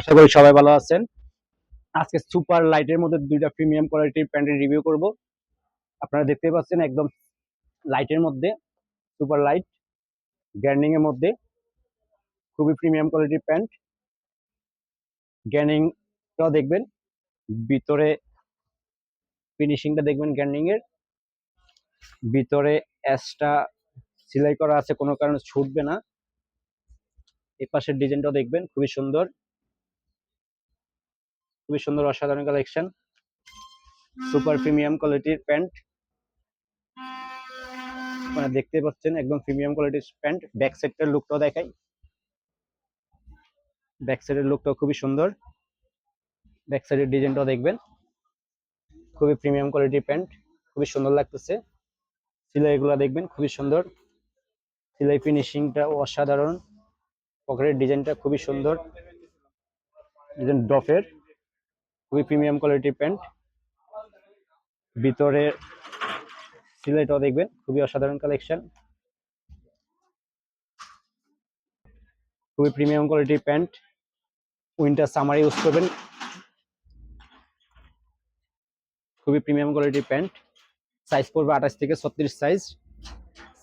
আশা করি সবাই ভালো আছেন। আজকে সুপার লাইটের মধ্যে দুইটা প্রিমিয়াম কোয়ালিটির প্যান্টের রিভিউ করব। আপনারা দেখতে পাচ্ছেন একদম লাইটের মধ্যে সুপার লাইট গ্যার্নিং এর মধ্যে খুবই প্রিমিয়াম কোয়ালিটির প্যান্ট। গ্যার্নিংটাও দেখবেন, ভিতরে ফিনিশিংটা দেখবেন, গ্যার্নিং এর ভিতরে অ্যাশটা সেলাই করা আছে, কোনো কারণে ছুটবে না। এই পাশের ডিজাইনটাও দেখবেন, খুবই সুন্দর, খুবই সুন্দর, অসাধারণ কালেকশন। সুপার প্রিমিয়াম কোয়ালিটির প্যান্ট আপনারা দেখতে পাচ্ছেন, একদম প্রিমিয়াম কোয়ালিটির প্যান্ট। ব্যাক সাইডের লুকটাও দেখাই, ব্যাক সাইডের লুকটাও খুবই সুন্দর। ব্যাক সাইডের ডিজাইনটাও দেখবেন, খুবই প্রিমিয়াম কোয়ালিটির প্যান্ট, খুবই সুন্দর লাগতেছে। সেলাইগুলো দেখবেন, খুবই সুন্দর, সেলাই ফিনিশিংটা অসাধারণ। পকেটের ডিজাইনটা খুবই সুন্দর, ডিজাইন ডফের, খুবই প্রিমিয়াম কোয়ালিটির প্যান্ট। ভিতরে সেলাইটাও দেখবেন, খুবই অসাধারণ কালেকশন, খুবই প্রিমিয়াম কোয়ালিটির প্যান্ট। উইন্টার সামার ইউজ করবেন, খুবই প্রিমিয়াম কোয়ালিটির প্যান্ট। সাইজ পড়বে 28 থেকে 36 সাইজ,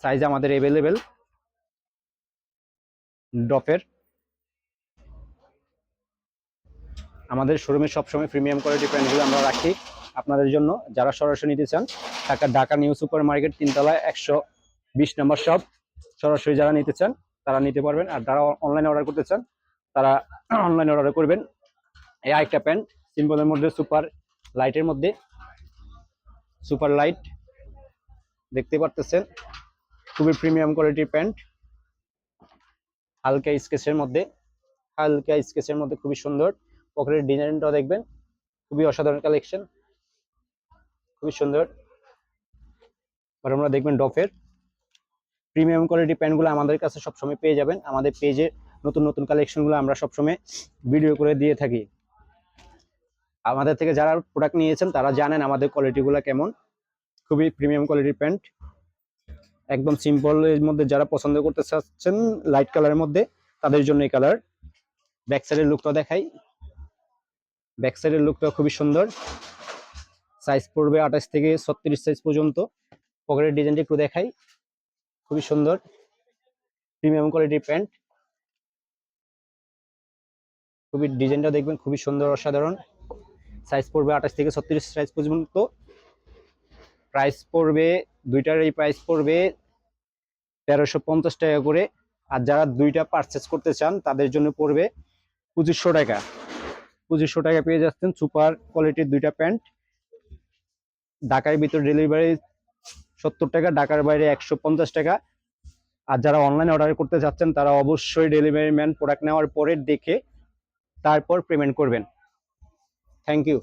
সাইজ আমাদের অ্যাভেলেবেল। ডফের আমাদের শোরুমে সবসময় প্রিমিয়াম কোয়ালিটির প্যান্টগুলো আমরা রাখি আপনাদের জন্য। যারা সরাসরি নিতে চান, ঢাকা নিউ সুপার মার্কেট 3 তলায় 120 নম্বর শপ, সরাসরি যারা নিতে চান তারা নিতে পারবেন। আর যারা অনলাইনে অর্ডার করতে চান তারা অনলাইনে অর্ডার করবেন। এই আরেকটা প্যান্ট সিম্পলের মধ্যে সুপার লাইটের মধ্যে, সুপার লাইট দেখতে পারতেছেন, খুবই প্রিমিয়াম কোয়ালিটির প্যান্ট। হালকা স্কেচের মধ্যে, হালকা স্কেচের মধ্যে খুবই সুন্দর। পকেটের ডিজাইনটাও দেখবেন, খুবই অসাধারণ কালেকশন, খুবই সুন্দর। আর আমরা দেখবেন ডফের প্রিমিয়াম কোয়ালিটি প্যান্টগুলো আমাদের কাছে সবসময় পেয়ে যাবেন। আমাদের পেজে নতুন নতুন কালেকশনগুলো আমরা সবসময় ভিডিও করে দিয়ে থাকি। আমাদের থেকে যারা প্রোডাক্ট নিয়েছেন তারা জানেন আমাদের কোয়ালিটিগুলো কেমন। খুবই প্রিমিয়াম কোয়ালিটির প্যান্ট, একদম সিম্পলের মধ্যে যারা পছন্দ করতে চাচ্ছেন লাইট কালারের মধ্যে, তাদের জন্য এই কালার। ব্যাক সাইডের লুকটা দেখাই, ব্যাক সাইডের লুকটা খুবই সুন্দর। সাইজ পড়বে 28 থেকে 36 সাইজ পর্যন্ত। পকেটের ডিজাইনটা একটু দেখাই, খুবই সুন্দর, প্রিমিয়াম কোয়ালিটির প্যান্ট। খুবই ডিজাইনটা দেখবেন, খুবই সুন্দর, অসাধারণ। সাইজ পড়বে 28 থেকে 36 সাইজ পর্যন্ত। প্রাইস পড়বে, দুইটার এই প্রাইস পড়বে 1350 টাকা করে। আর যারা দুইটা পারচেস করতে চান তাদের জন্য পড়বে 2500 টাকা। 2500 টাকা পেয়ে যাচ্ছেন সুপার কোয়ালিটির দুইটা প্যান্ট। ঢাকার ভিতর ডেলিভারি 70 টাকা, ঢাকার বাইরে 150 টাকা। আর যারা অনলাইন অর্ডার করতে চাচ্ছেন তারা অবশ্যই ডেলিভারি ম্যান প্রোডাক্ট নেওয়ার পরে দেখে তারপর পেমেন্ট করবেন। Thank you.